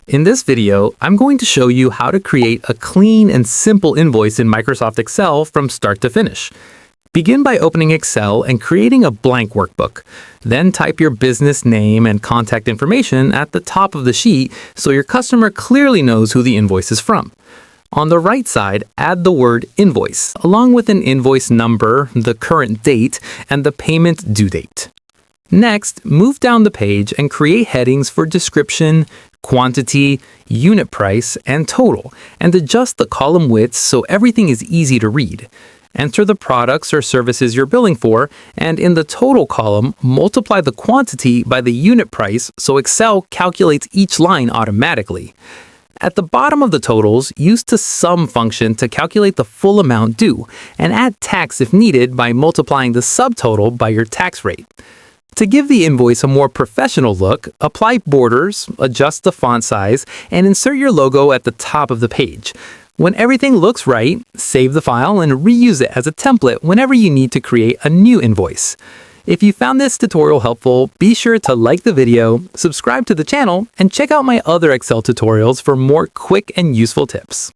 In this video, I'm going to show you how to create a clean and simple invoice in Microsoft Excel from start to finish. Begin by opening Excel and creating a blank workbook. Then type your business name and contact information at the top of the sheet so your customer clearly knows who the invoice is from. On the right side, add the word invoice, along with an invoice number, the current date, and the payment due date. Next, move down the page and create headings for description, quantity, unit price, and total, and adjust the column widths so everything is easy to read. Enter the products or services you're billing for, and in the total column, multiply the quantity by the unit price so Excel calculates each line automatically. At the bottom of the totals, use the sum function to calculate the full amount due, and add tax if needed by multiplying the subtotal by your tax rate. To give the invoice a more professional look, apply borders, adjust the font size, and insert your logo at the top of the page. When everything looks right, save the file and reuse it as a template whenever you need to create a new invoice. If you found this tutorial helpful, be sure to like the video, subscribe to the channel, and check out my other Excel tutorials for more quick and useful tips.